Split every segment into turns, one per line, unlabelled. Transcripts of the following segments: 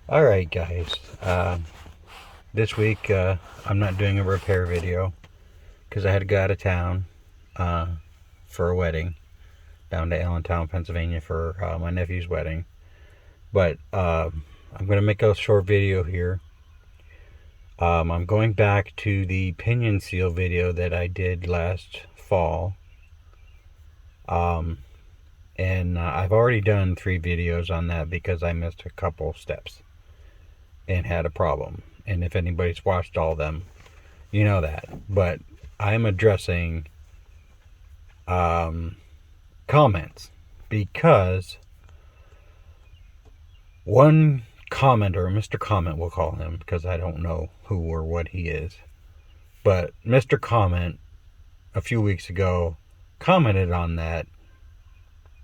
Alright guys, this week I'm not doing a repair video because I had to go out of town uh, for a wedding down to Allentown, Pennsylvania for my nephew's wedding. But I'm going to make a short video here. I'm going back to the pinion seal video that I did last fall. And I've already done 3 videos on that because I missed a couple steps and had a problem. And if anybody's watched all of them, you know that. But I'm addressing comments because one commenter, Mr. Comment, we'll call him because I don't know who or what he is. But Mr. Comment a few weeks ago commented on that,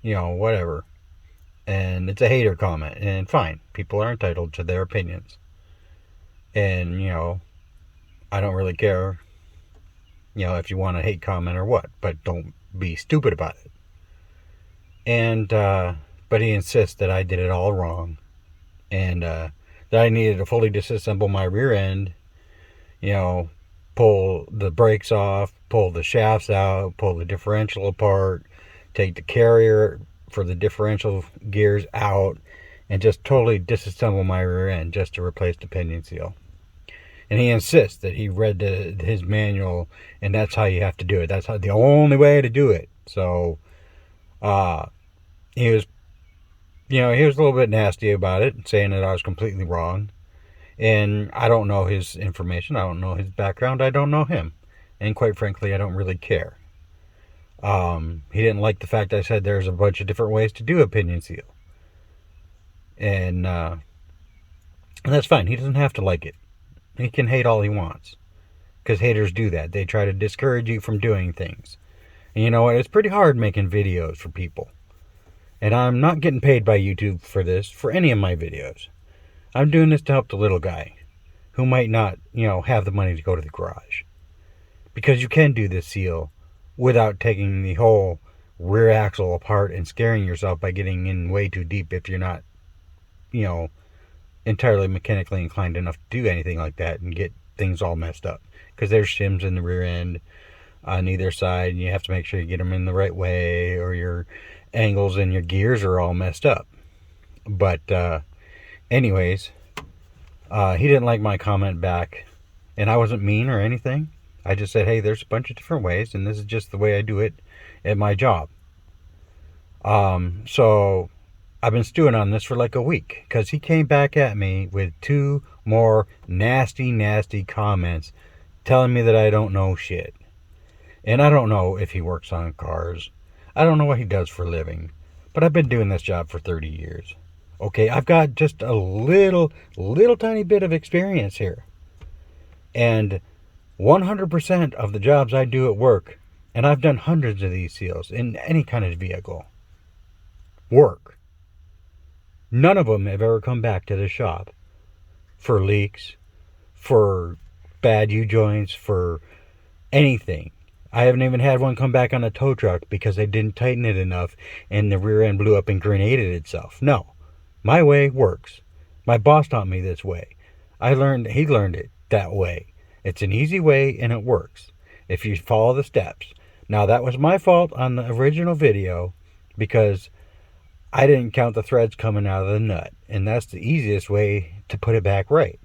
whatever. And it's a hater comment. And fine, people are entitled to their opinions. And, I don't really care, if you want to hate comment or what, but don't be stupid about it. And, but he insists that I did it all wrong. And, that I needed to fully disassemble my rear end, pull the brakes off, pull the shafts out, pull the differential apart, take the carrier for the differential gears out, and just totally disassemble my rear end just to replace the pinion seal. And he insists that he read his manual, and that's how you have to do it. That's the only way to do it. So, he was, he was a little bit nasty about it, saying that I was completely wrong. And I don't know his information. I don't know his background. I don't know him. And quite frankly, I don't really care. He didn't like the fact I said there's a bunch of different ways to do a pinion seal. And that's fine. He doesn't have to like it. He can hate all he wants. Because haters do that. They try to discourage you from doing things. And you know what? It's pretty hard making videos for people. And I'm not getting paid by YouTube for this, for any of my videos. I'm doing this to help the little guy who might not, have the money to go to the garage. Because you can do this seal without taking the whole rear axle apart and scaring yourself by getting in way too deep if you're not, entirely mechanically inclined enough to do anything like that and get things all messed up. Because there's shims in the rear end on either side, and you have to make sure you get them in the right way, or your angles and your gears are all messed up. But anyways, he didn't like my comment back, and I wasn't mean or anything. I just said, hey, there's a bunch of different ways, and this is just the way I do it at my job. So I've been stewing on this for like a week, because he came back at me with 2 more nasty comments telling me that I don't know shit. And I don't know if he works on cars. I don't know what he does for a living. But I've been doing this job for 30 years. Okay, I've got just a little tiny bit of experience here. And 100% of the jobs I do at work, and I've done hundreds of these seals in any kind of vehicle, work. None of them have ever come back to the shop for leaks, for bad U-joints, for anything. I haven't even had one come back on a tow truck because they didn't tighten it enough and the rear end blew up and grenaded itself. No, my way works. My boss taught me this way. He learned it that way. It's an easy way and it works if you follow the steps. Now, that was my fault on the original video because I didn't count the threads coming out of the nut, and that's the easiest way to put it back right.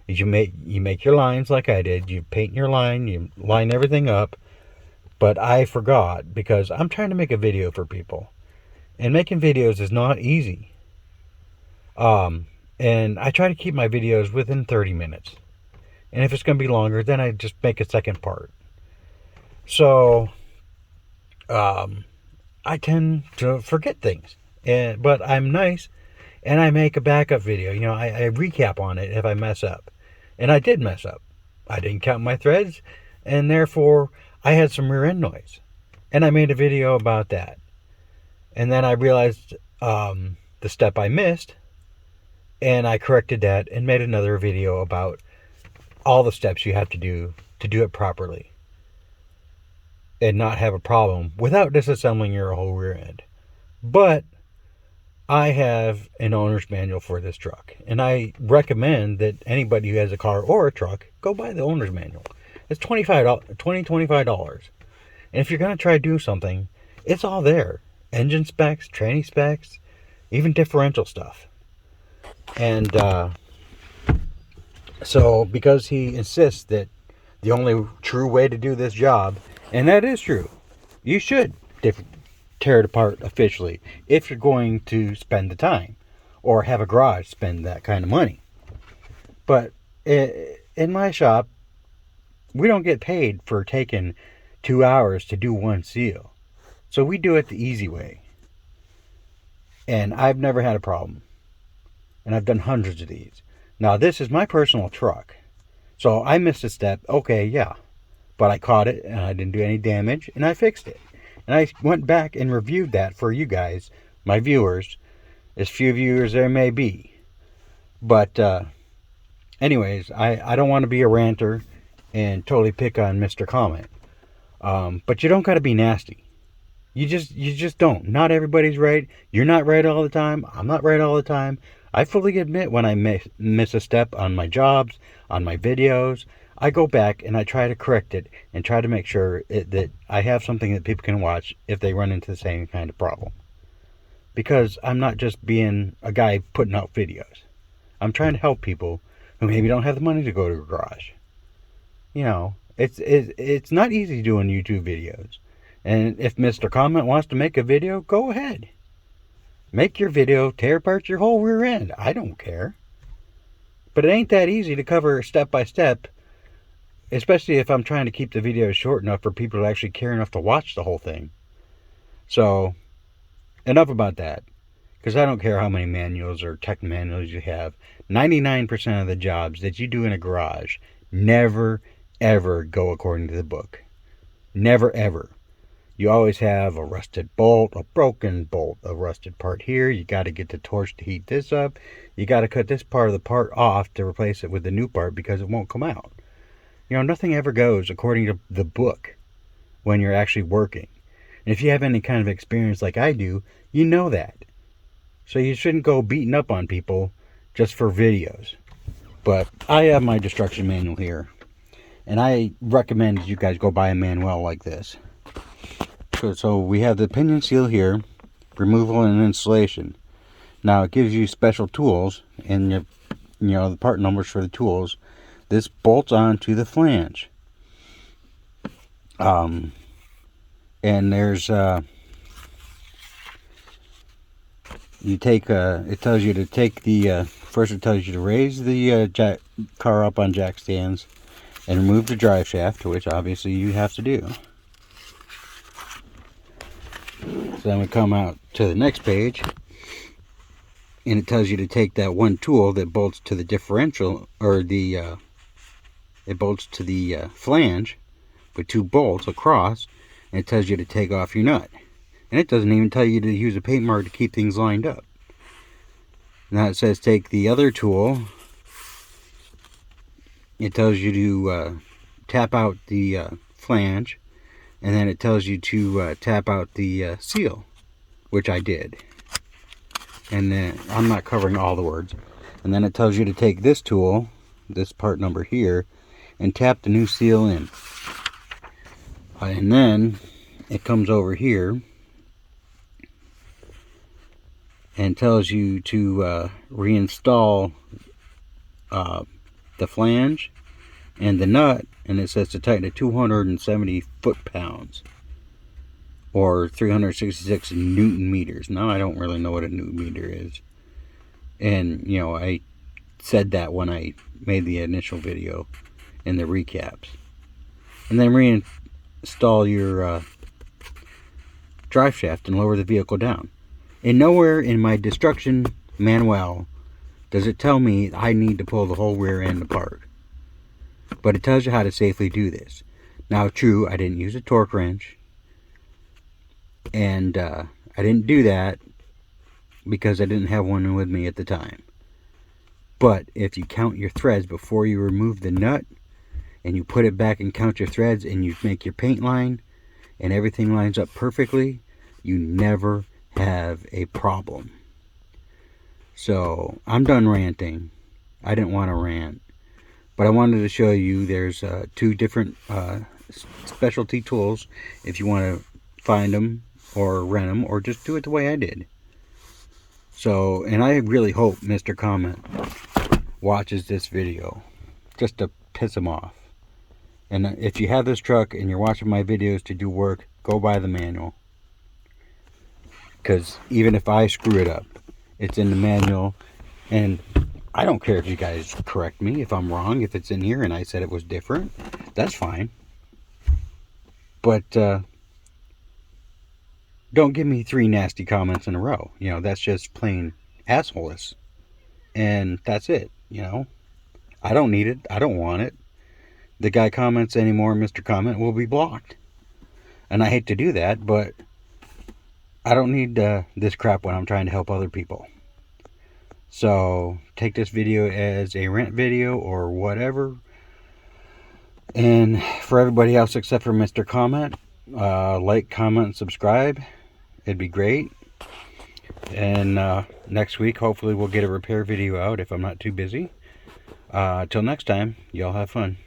Is you make your lines like I did. You paint your line, you line everything up. But I forgot because I'm trying to make a video for people, and making videos is not easy. And I try to keep my videos within 30 minutes. And if it's going to be longer, then I just make a second part. So, I tend to forget things. But I'm nice, and I make a backup video. I recap on it if I mess up. And I did mess up. I didn't count my threads, and therefore I had some rear end noise. And I made a video about that. And then I realized the step I missed, and I corrected that and made another video about all the steps you have to do it properly and not have a problem without disassembling your whole rear end. But I have an owner's manual for this truck, and I recommend that anybody who has a car or a truck go buy the owner's manual. It's $25. And if you're going to try to do something, it's all there. Engine specs, tranny specs, even differential stuff. And so because he insists that the only true way to do this job, and that is true, you should tear it apart officially if you're going to spend the time or have a garage spend that kind of money. But in my shop, we don't get paid for taking 2 hours to do one seal. So we do it the easy way. And I've never had a problem. And I've done hundreds of these. Now, this is my personal truck. So I missed a step. Okay, yeah. But I caught it and I didn't do any damage and I fixed it. And I went back and reviewed that for you guys, my viewers. As few viewers there may be. But anyways, I don't want to be a ranter and totally pick on Mr. Comment. But you don't got to be nasty. You just don't. Not everybody's right. You're not right all the time. I'm not right all the time. I fully admit when I miss a step on my jobs, on my videos. I go back and I try to correct it and try to make sure that I have something that people can watch if they run into the same kind of problem. Because I'm not just being a guy putting out videos. I'm trying to help people who maybe don't have the money to go to a garage. You know, it's not easy doing YouTube videos. And if Mr. Comment wants to make a video, go ahead. Make your video, tear apart your whole rear end. I don't care. But it ain't that easy to cover step by step, especially if I'm trying to keep the video short enough for people to actually care enough to watch the whole thing. So, enough about that. Because I don't care how many manuals or tech manuals you have. 99% of the jobs that you do in a garage never, ever go according to the book. Never, ever. You always have a rusted bolt, a broken bolt, a rusted part here. You got to get the torch to heat this up. You got to cut this part of the part off to replace it with the new part because it won't come out. You know, nothing ever goes according to the book when you're actually working. And if you have any kind of experience like I do, you know that. So you shouldn't go beating up on people just for videos. But I have my destruction manual here. And I recommend you guys go buy a manual like this. So we have the pinion seal here, removal and installation. Now it gives you special tools and the part numbers for the tools. This bolts onto the flange. And there's it tells you to take the first it tells you to raise the car up on jack stands and remove the drive shaft, which obviously you have to do. So then we come out to the next page, and it tells you to take that one tool that bolts to the differential, or it bolts to the flange with 2 bolts across, and it tells you to take off your nut. And it doesn't even tell you to use a paint mark to keep things lined up. Now it says take the other tool. It tells you to tap out the flange. And then it tells you to tap out the seal, which I did. And then I'm not covering all the words. And then it tells you to take this tool, this part number here, and tap the new seal in. And then it comes over here and tells you to reinstall the flange and the nut, and it says to tighten it 270 foot-pounds or 366 newton meters. Now I don't really know what a newton meter is, and I said that when I made the initial video in the recaps. And then reinstall your drive shaft and lower the vehicle down. And nowhere in my destruction manual does it tell me I need to pull the whole rear end apart. But it tells you how to safely do this. Now, true, I didn't use a torque wrench. And I didn't do that because I didn't have one with me at the time. But if you count your threads before you remove the nut, and you put it back and count your threads, and you make your paint line, and everything lines up perfectly, you never have a problem. So I'm done ranting. I didn't want to rant, but I wanted to show you there's two different specialty tools if you want to find them or rent them or just do it the way I did. So, and I really hope Mr. Comment watches this video just to piss him off. And if you have this truck and you're watching my videos to do work, go buy the manual. Because even if I screw it up, it's in the manual. And I don't care if you guys correct me if I'm wrong. If it's in here and I said it was different, that's fine. But don't give me 3 nasty comments in a row. You know, that's just plain assholeless. And that's it, you know. I don't need it. I don't want it. The guy comments anymore, Mr. Comment will be blocked. And I hate to do that, but I don't need this crap when I'm trying to help other people. So take this video as a rent video or whatever. And for everybody else except for Mr. Comment, like, comment, and subscribe. It'd be great. And next week, hopefully we'll get a repair video out if I'm not too busy. Till next time, y'all have fun.